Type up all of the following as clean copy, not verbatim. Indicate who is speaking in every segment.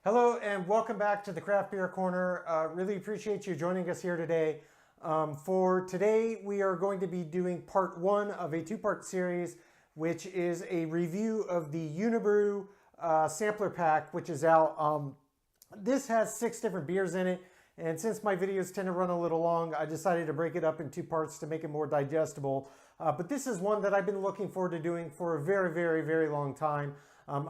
Speaker 1: Hello and welcome back to the Craft Beer Corner. Really appreciate you joining us here today. For today, we are going to be doing part one of a two-part series, which is a review of the Unibroue sampler pack, which is out. This has 6 different beers in it, and since my videos tend to run a little long, I decided to break it up in 2 parts to make it more digestible. But this is one that I've been looking forward to doing for a very long time.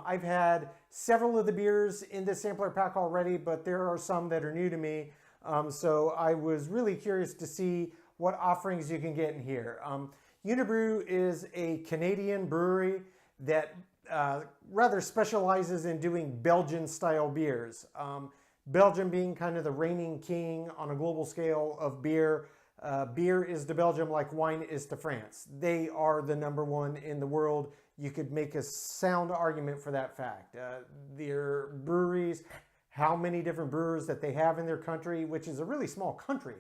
Speaker 1: I've had several of the beers in this sampler pack already, but there are some that are new to me. So I was really curious to see what offerings you can get in here. Unibroue is a Canadian brewery that rather specializes in doing Belgian-style beers. Belgium being kind of the reigning king on a global scale of beer. Beer is to Belgium like wine is to France. They are the #1 in the world. You could make a sound argument for that fact. Their breweries, how many different brewers that they have in their country, which is a really small country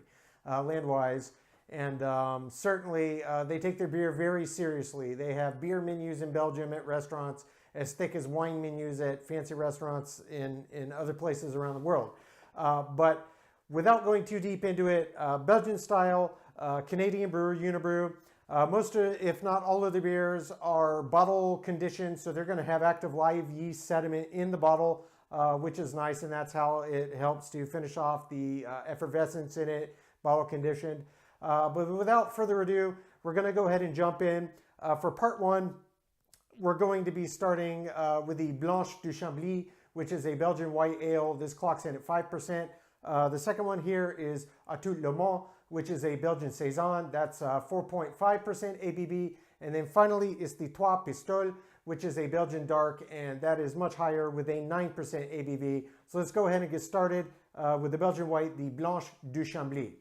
Speaker 1: land-wise, and certainly they take their beer very seriously. They have beer menus in Belgium at restaurants as thick as wine menus at fancy restaurants in other places around the world. But without going too deep into it, Belgian style, Canadian brewer, Unibroue. Most, if not all of the beers are bottle conditioned, so they're going to have active live yeast sediment in the bottle, which is nice, and that's how it helps to finish off the effervescence in it, bottle conditioned. But without further ado, we're going to go ahead and jump in. For part one, we're going to be starting with the Blanche de Chambly, which is a Belgian white ale. This clocks in at 5%. The second one here is Tout le Monde, which is a Belgian Saison. That's 4.5% ABV. And then finally is the Trois Pistoles, which is a Belgian dark, and that is much higher with a 9% ABV. So let's go ahead and get started with the Belgian white, the Blanche de Chambly.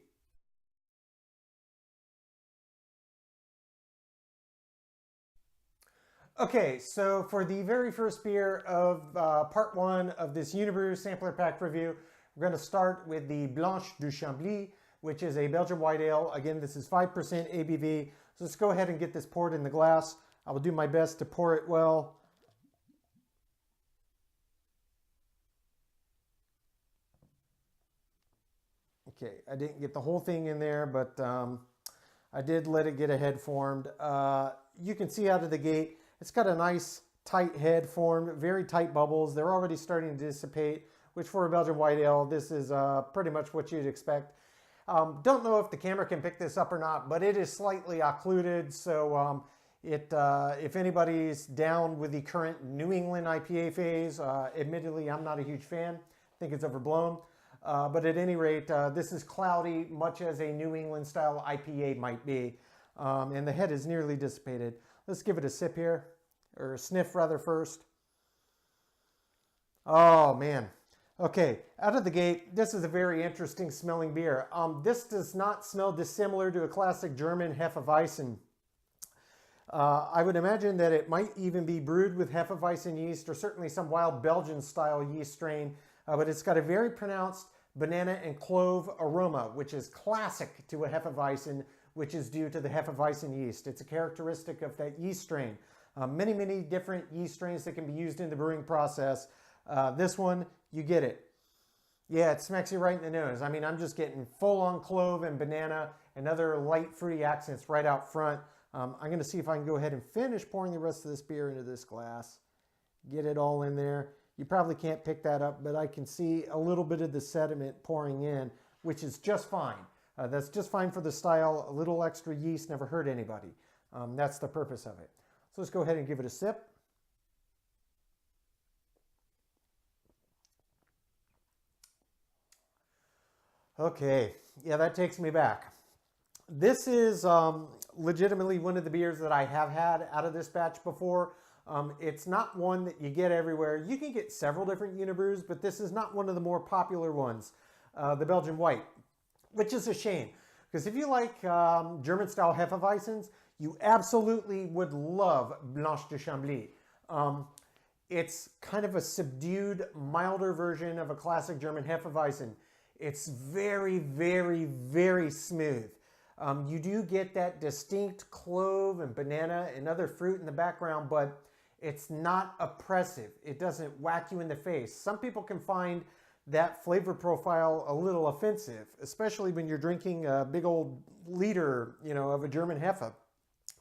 Speaker 1: Okay, so for the very first beer of part one of this Unibroue sampler pack review, we're going to start with the Blanche de Chambly, which is a Belgian white ale. Again, this is 5% ABV. So let's go ahead and get this poured in the glass. I will do my best to pour it well. Okay, I didn't get the whole thing in there, but I did let it get a head formed. You can see out of the gate, it's got a nice tight head formed, very tight bubbles. They're already starting to dissipate, which for a Belgian white ale, this is pretty much what you'd expect. Don't know if the camera can pick this up or not, but it is slightly occluded, so if anybody's down with the current New England IPA phase, admittedly I'm not a huge fan. I think it's overblown. But at any rate, this is cloudy, much as a New England style IPA might be, and the head is nearly dissipated. Let's give it a sip here, or a sniff rather first. Oh man. Okay, out of the gate, this is a very interesting smelling beer. This does not smell dissimilar to a classic German Hefeweizen. I would imagine that it might even be brewed with Hefeweizen yeast, or certainly some wild Belgian style yeast strain, but it's got a very pronounced banana and clove aroma, which is classic to a Hefeweizen, which is due to the Hefeweizen yeast. It's a characteristic of that yeast strain. Many different yeast strains that can be used in the brewing process. This one, you get it. Yeah, it smacks you right in the nose. I mean, I'm just getting full-on clove and banana and other light fruity accents right out front. I'm going to see if I can go ahead and finish pouring the rest of this beer into this glass. Get it all in there. You probably can't pick that up, but I can see a little bit of the sediment pouring in, which is just fine. That's just fine for the style. A little extra yeast never hurt anybody. That's the purpose of it. So let's go ahead and give it a sip. Okay, yeah, that takes me back. This is legitimately one of the beers that I have had out of this batch before. It's not one that you get everywhere. You can get several different Unibroues, but this is not one of the more popular ones, the Belgian white, which is a shame. Because if you like German-style Hefeweizens, you absolutely would love Blanche de Chambly. It's kind of a subdued, milder version of a classic German Hefeweizen. It's very smooth. You do get that distinct clove and banana and other fruit in the background, but It's not oppressive. It doesn't whack you in the face. Some people can find that flavor profile a little offensive, especially when you're drinking a big old liter, of a German Heffe.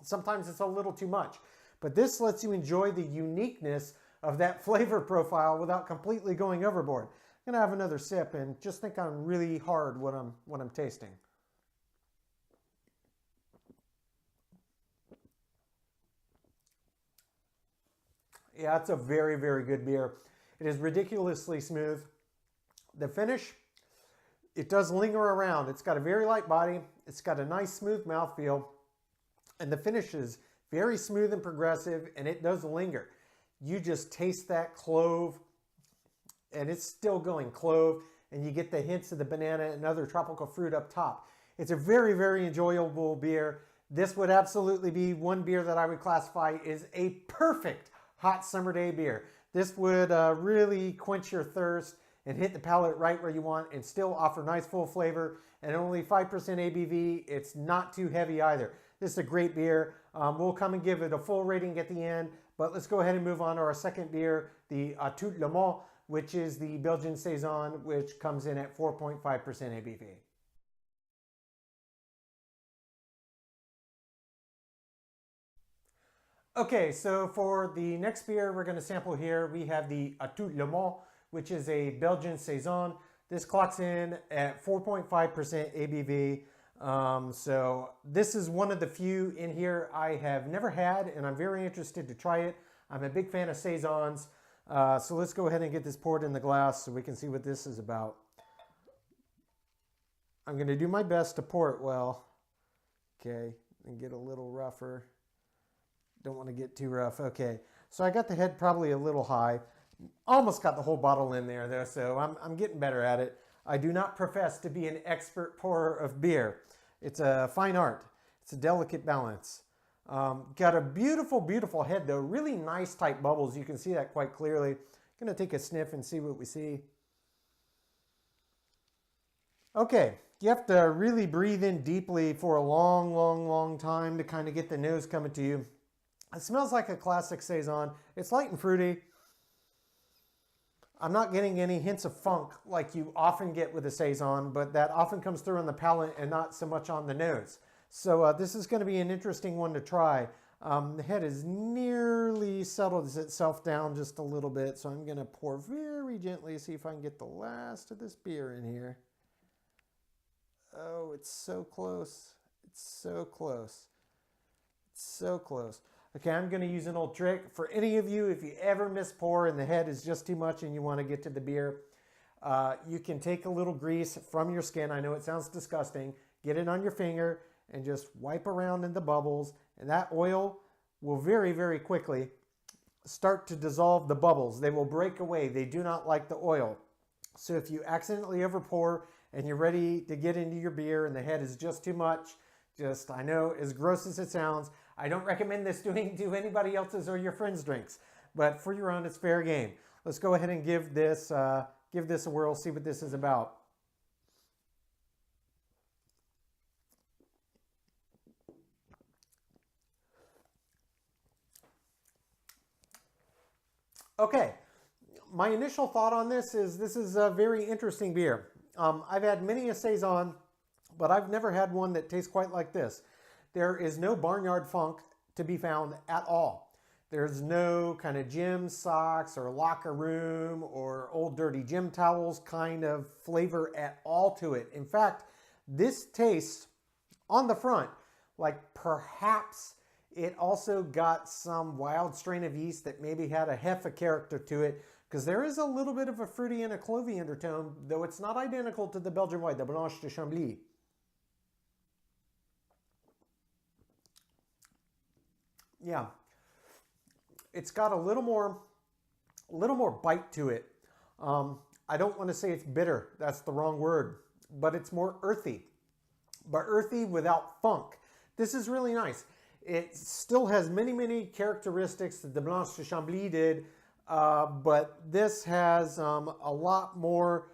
Speaker 1: Sometimes it's a little too much, but this lets you enjoy the uniqueness of that flavor profile without completely going overboard. I'm gonna have another sip and just think on really hard what I'm tasting. Yeah, it's a very, very good beer. It is ridiculously smooth. The finish, it does linger around. It's got a very light body. It's got a nice smooth mouthfeel. And the finish is very smooth and progressive, and it does linger. You just taste that clove, and it's still going clove, and you get the hints of the banana and other tropical fruit up top. It's a very, very enjoyable beer. This would absolutely be one beer that I would classify as a perfect hot summer day beer. This would really quench your thirst and hit the palate right where you want and still offer nice full flavor, and only 5% ABV. It's not too heavy either. This is a great beer. We'll come and give it a full rating at the end, but let's go ahead and move on to our second beer, the Tout le Monde, which is the Belgian Saison, which comes in at 4.5% ABV. Okay, so for the next beer we're going to sample here, we have the Tout le Monde, which is a Belgian Saison. This clocks in at 4.5% ABV. So this is one of the few in here I have never had, and I'm very interested to try it. I'm a big fan of Saisons. So let's go ahead and get this poured in the glass so we can see what this is about. I'm going to do my best to pour it well. Okay, and get a little rougher. Don't want to get too rough. Okay, so I got the head probably a little high. Almost got the whole bottle in there though, so I'm getting better at it. I do not profess to be an expert pourer of beer. It's a fine art. It's a delicate balance. Got a beautiful, beautiful head though. Really nice tight bubbles. You can see that quite clearly. Gonna take a sniff and see what we see. Okay, you have to really breathe in deeply for a long, long, long time to kind of get the nose coming to you. It smells like a classic Saison. It's light and fruity. I'm not getting any hints of funk like you often get with a Saison, but that often comes through on the palate and not so much on the nose. So this is going to be an interesting one to try. The head is nearly settled itself down just a little bit, so I'm going to pour very gently, see if I can get the last of this beer in here. Oh, it's so close. It's so close. It's so close. Okay, I'm going to use an old trick. For any of you, if you ever miss pour and the head is just too much and you want to get to the beer, you can take a little grease from your skin. I know it sounds disgusting. Get it on your finger and just wipe around in the bubbles. And that oil will very, very quickly start to dissolve the bubbles. They will break away. They do not like the oil. So if you accidentally over pour and you're ready to get into your beer and the head is just too much, I know, as gross as it sounds, I don't recommend this to anybody else's or your friends' drinks, but for your own, it's fair game. Let's go ahead and give this a whirl, see what this is about. Okay, my initial thought on this is a very interesting beer. I've had many a Saison, but I've never had one that tastes quite like this. There is no barnyard funk to be found at all. There's no kind of gym socks or locker room or old dirty gym towels kind of flavor at all to it. In fact, this tastes on the front like perhaps it also got some wild strain of yeast that maybe had a Heffe character to it, because there is a little bit of a fruity and a clovey undertone, though it's not identical to the Belgian white, the Blanche de Chambly. Yeah, it's got a little more bite to it. I don't want to say it's bitter. That's the wrong word, but it's more earthy, but earthy without funk. This is really nice. It still has many, many characteristics that the Blanche de Chambly did, but this has a lot more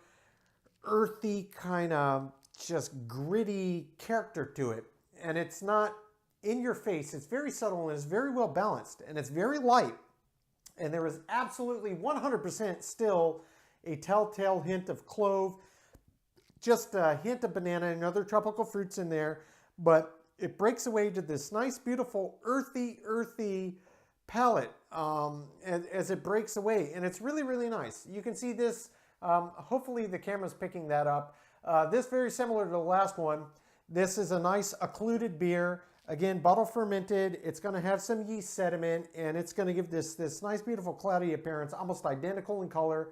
Speaker 1: earthy, kind of just gritty character to it. And it's not in your face. It's very subtle and it's very well balanced, and it's very light. And there is absolutely 100% still a telltale hint of clove, just a hint of banana and other tropical fruits in there, but it breaks away to this nice, beautiful, earthy palette as it breaks away, and it's really, really nice. You can see this, hopefully the camera's picking that up. This very similar to the last one. This is a nice occluded beer. Again, bottle fermented. It's going to have some yeast sediment, and it's going to give this nice, beautiful, cloudy appearance, almost identical in color.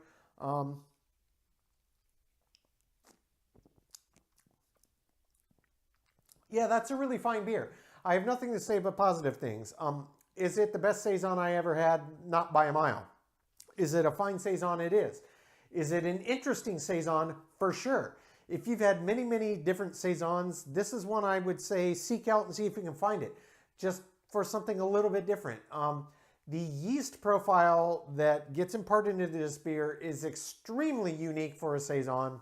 Speaker 1: Yeah, that's a really fine beer. I have nothing to say but positive things. Is it the best Saison I ever had? Not by a mile. Is it a fine Saison? It is. Is it an interesting Saison? For sure. If you've had many, many different Saisons, this is one I would say seek out and see if you can find it, just for something a little bit different. The yeast profile that gets imparted into this beer is extremely unique for a Saison.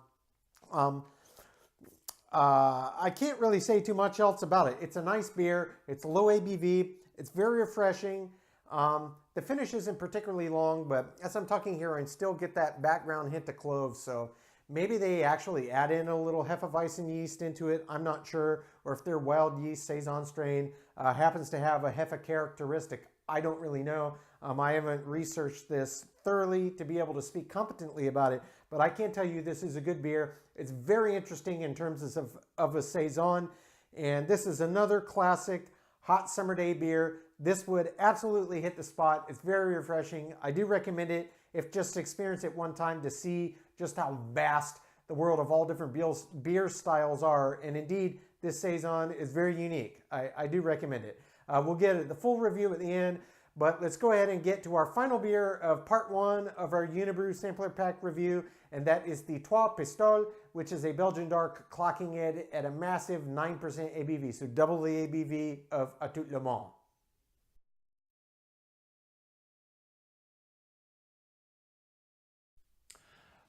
Speaker 1: I can't really say too much else about it. It's a nice beer. It's low ABV. It's very refreshing. The finish isn't particularly long, but as I'm talking here, I still get that background hint of clove. So maybe they actually add in a little Hefeweizen yeast into it. I'm not sure. Or if their wild yeast Saison strain happens to have a Hefe characteristic. I don't really know. I haven't researched this thoroughly to be able to speak competently about it, but I can tell you this is a good beer. It's very interesting in terms of a Saison, and this is another classic hot summer day beer. This would absolutely hit the spot. It's very refreshing. I do recommend it if just to experience it one time to see just how vast the world of all different beer styles are, and indeed this Saison is very unique. I do recommend it. We'll get the full review at the end, but let's go ahead and get to our final beer of part one of our Unibroue sampler pack review, and that is the Trois Pistoles, which is a Belgian dark clocking it at a massive 9% ABV, so double the ABV of a Tout le Monde.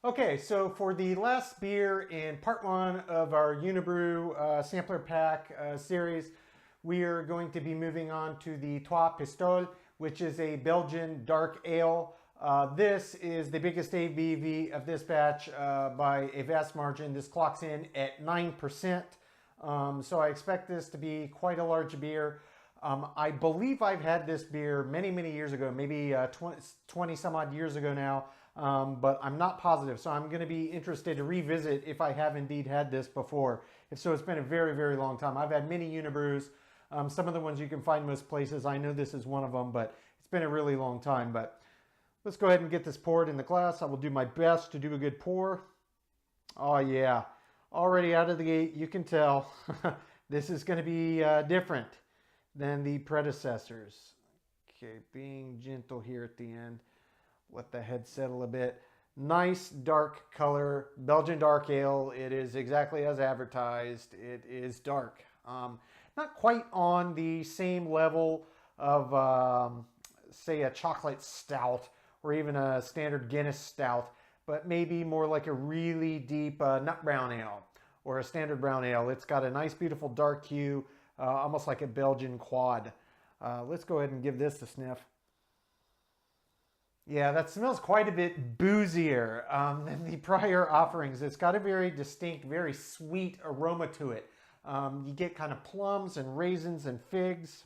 Speaker 1: Okay, so for the last beer in part one of our Unibroue sampler pack series, we are going to be moving on to the Trois Pistoles, which is a Belgian dark ale. This is the biggest ABV of this batch by a vast margin. This clocks in at 9%. So I expect this to be quite a large beer. I believe I've had this beer many, many years ago, maybe 20 some odd years ago now, but I'm not positive. So I'm going to be interested to revisit if I have indeed had this before. If so, it's been a very, very long time. I've had many Unibroues. Some of the ones you can find most places. I know this is one of them, but it's been a really long time. But let's go ahead and get this poured in the glass. I will do my best to do a good pour. Oh yeah, already out of the gate, you can tell this is going to be different than the predecessors. Okay, being gentle here at the end. Let the head settle a bit. Nice dark color, Belgian dark ale. It is exactly as advertised. It is dark. Not quite on the same level of, say, a chocolate stout or even a standard Guinness stout, but maybe more like a really deep nut brown ale or a standard brown ale. It's got a nice, beautiful dark hue, almost like a Belgian quad. Let's go ahead and give this a sniff. Yeah, that smells quite a bit boozier than the prior offerings. It's got a very distinct, very sweet aroma to it. You get kind of plums and raisins and figs.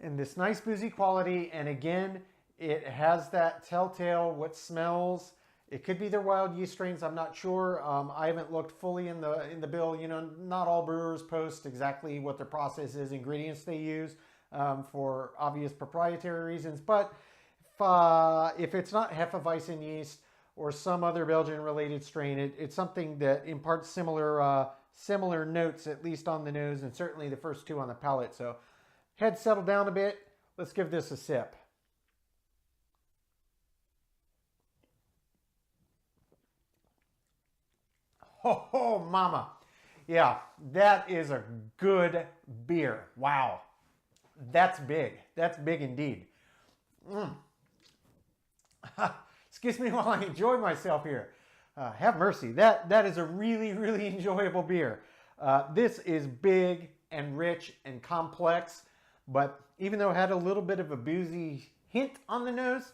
Speaker 1: And this nice boozy quality. And again, it has that telltale what smells. It could be their wild yeast strains. I'm not sure. I haven't looked fully in the bill. You know, not all brewers post exactly what their process is, ingredients they use for obvious proprietary reasons. But if it's not Hefeweizen yeast or some other Belgian related strain, it's something that imparts similar notes, at least on the nose, and certainly the first two on the palate. So head settle down a bit. Let's give this a sip. Oh, mama. Yeah, that is a good beer. Wow. That's big. That's big indeed. Excuse me while I enjoy myself here. Have mercy. That is a really, really enjoyable beer. This is big and rich and complex, but Even though it had a little bit of a boozy hint on the nose,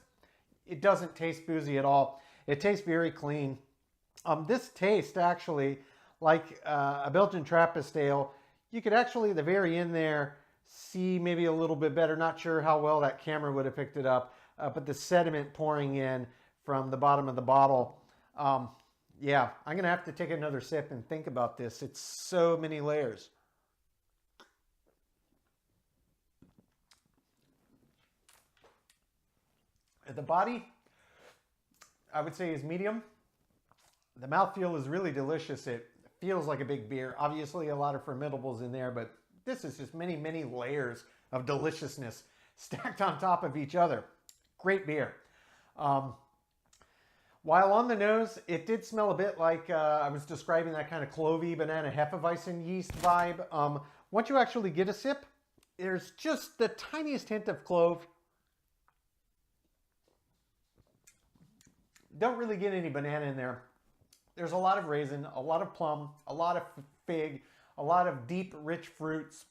Speaker 1: it doesn't taste boozy at all. It tastes very clean. This tastes actually like a Belgian Trappist ale. You could actually at the very end there see maybe a little bit better. Not sure how well that camera would have picked it up, but the sediment pouring in from the bottom of the bottle. Yeah, I'm gonna have to take another sip and think about this. It's so many layers. The body, I would say, is medium. The mouthfeel is really delicious. It feels like a big beer. Obviously, a lot of fermentables in there, but this is just many, many layers of deliciousness stacked on top of each other. Great beer. While on the nose, it did smell a bit like I was describing that kind of clovey banana Hefeweizen yeast vibe. Once you actually get a sip, there's just the tiniest hint of clove. Don't really get any banana in there. There's a lot of raisin, a lot of plum, a lot of fig, a lot of deep, rich fruits.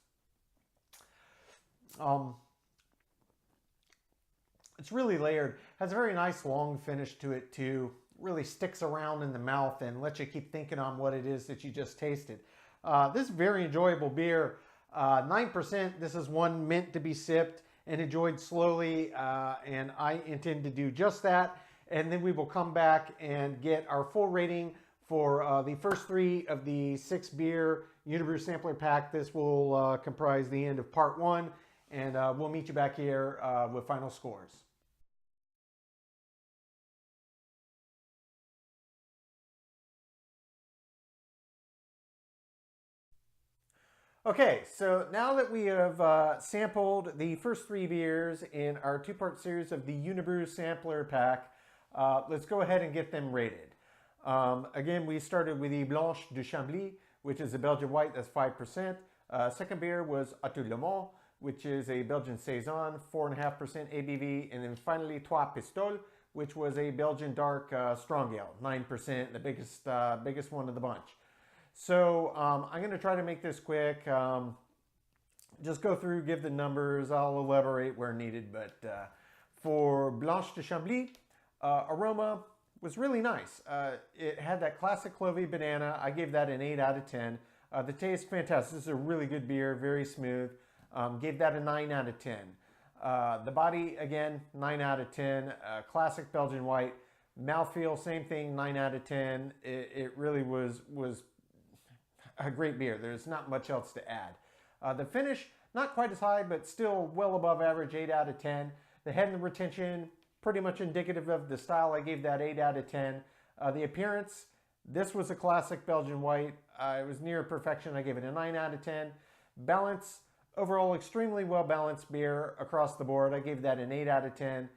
Speaker 1: It's really layered. Has a very nice long finish to it too. Really sticks around in the mouth and lets you keep thinking on what it is that you just tasted. This is very enjoyable beer. 9%. This is one meant to be sipped and enjoyed slowly, and I intend to do just that. And then we will come back and get our full rating for the first 3 of the 6 beer Unibroue sampler pack. This will comprise the end of part 1, and we'll meet you back here with final scores. Okay, so now that we have sampled the first 3 beers in our 2-part series of the Unibroue sampler pack, let's go ahead and get them rated. Again, we started with the Blanche de Chambly, which is a Belgian white, that's 5%. Second beer was Tout le Monde, which is a Belgian Saison, 4.5% ABV. And then finally, Trois Pistoles, which was a Belgian dark strong ale, 9%, the biggest one of the bunch. So I'm going to try to make this quick. Just go through, give the numbers. I'll elaborate where needed. But for Blanche de Chambly, aroma was really nice. It had that classic clovey banana. I gave that an 8 out of 10. The taste, fantastic. This is a really good beer, very smooth. Gave that a 9 out of 10. The body, again, 9 out of 10. Classic Belgian white. Mouthfeel, same thing, 9 out of 10. It really was a great beer. There's not much else to add. The finish, not quite as high, but still well above average, 8 out of 10. The head and the retention, pretty much indicative of the style. I gave that 8 out of 10. The appearance, this was a classic Belgian white. It was near perfection. I gave it a 9 out of 10. Balance, overall extremely well balanced beer across the board. I gave that an 8 out of 10.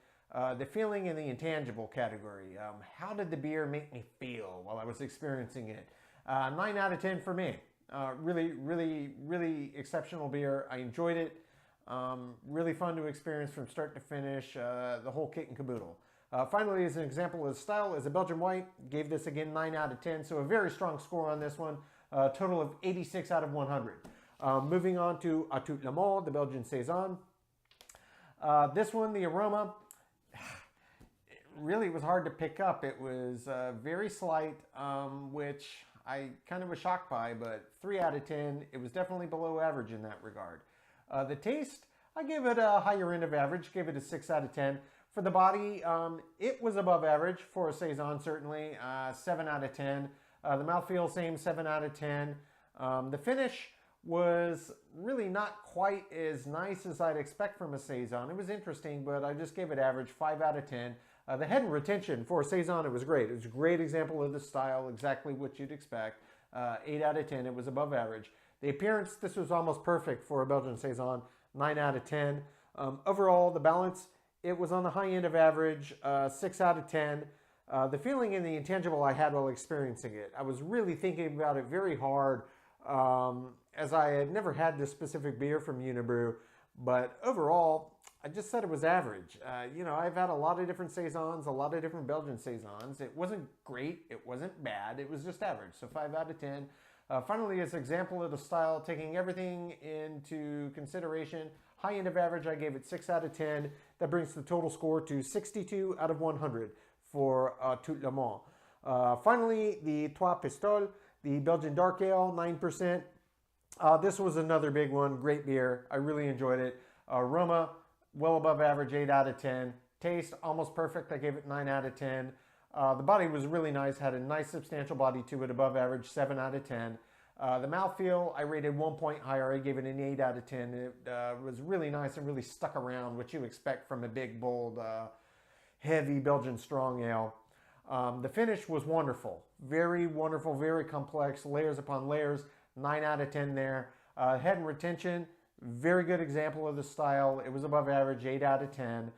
Speaker 1: The feeling in the intangible category. How did the beer make me feel while I was experiencing it? 9 out of 10 for me. Really, really, really exceptional beer. I enjoyed it. Really fun to experience from start to finish, the whole kit and caboodle. Finally, as an example of style, as a Belgian white, gave this again 9 out of 10, so a very strong score on this one, a total of 86 out of 100. Moving on to Tout le Monde, the Belgian Saison. This one, the aroma, it really was hard to pick up. It was very slight, which I kind of was shocked by, but 3 out of 10, it was definitely below average in that regard. The taste, I gave it a higher end of average, gave it a 6 out of 10. For the body, it was above average for a Saison, certainly, 7 out of 10. The mouthfeel, same, 7 out of 10. The finish was really not quite as nice as I'd expect from a Saison. It was interesting, but I just gave it average, 5 out of 10. The head and retention for a Saison, it was great. It was a great example of the style, exactly what you'd expect. 8 out of 10, it was above average. The appearance, this was almost perfect for a Belgian Saison, 9 out of 10. Overall, the balance, it was on the high end of average, 6 out of 10. The feeling in the intangible I had while experiencing it, I was really thinking about it very hard, as I had never had this specific beer from Unibroue, but overall, I just said it was average. You know, I've had a lot of different Saisons, a lot of different Belgian Saisons. It wasn't great, it wasn't bad, it was just average, so 5 out of 10. Finally, as an example of the style, taking everything into consideration, High end of average, I gave it 6 out of 10. That brings the total score to 62 out of 100 for Tout le Monde. Finally, the Trois Pistoles, the Belgian Dark Ale, 9%. This was another big one. Great beer. I really enjoyed it. Aroma, well above average, 8 out of 10. Taste, almost perfect. I gave it 9 out of 10. The body was really nice. Had a nice substantial body to it, above average, 7 out of 10. The mouthfeel, I rated 1 point higher. I gave it an 8 out of 10. It was really nice and really stuck around, what you expect from a big, bold, heavy Belgian strong ale. The finish was wonderful. Very wonderful, very complex, layers upon layers. 9 out of 10 there. Head and retention, very good example of the style. It was above average, 8 out of 10.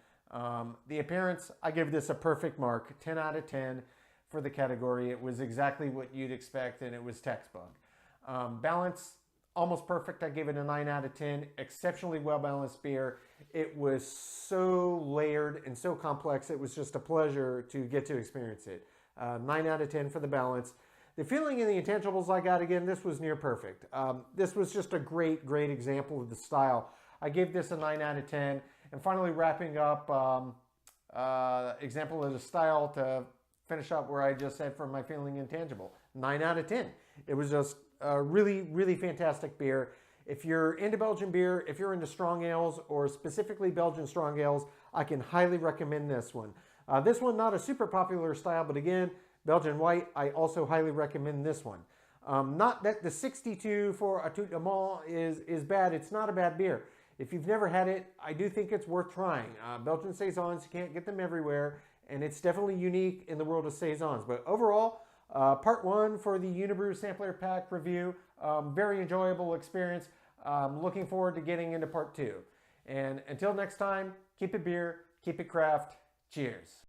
Speaker 1: The appearance, I give this a perfect mark, 10 out of 10 for the category. It was exactly what you'd expect, and it was textbook. Balance, almost perfect. I gave it a 9 out of 10. Exceptionally well-balanced beer. It was so layered and so complex, it was just a pleasure to get to experience it. 9 out of 10 for the balance. The feeling in the intangibles I got, again, this was near perfect. This was just a great, great example of the style. I gave this a 9 out of 10. And finally, wrapping up, example of the style to finish up where I just said for my feeling intangible. 9 out of 10. It was just a really, really fantastic beer. If you're into Belgian beer, if you're into strong ales, or specifically Belgian strong ales, I can highly recommend this one. This one, not a super popular style, but again, Belgian white, I also highly recommend this one. Not that the 62 for a Tout le Monde is bad. It's not a bad beer. If you've never had it, I do think it's worth trying. Belgian Saisons, you can't get them everywhere, and it's definitely unique in the world of Saisons. But overall, part 1 for the Unibroue Sampler Pack review, very enjoyable experience. Looking forward to getting into part 2. And until next time, keep it beer, keep it craft. Cheers.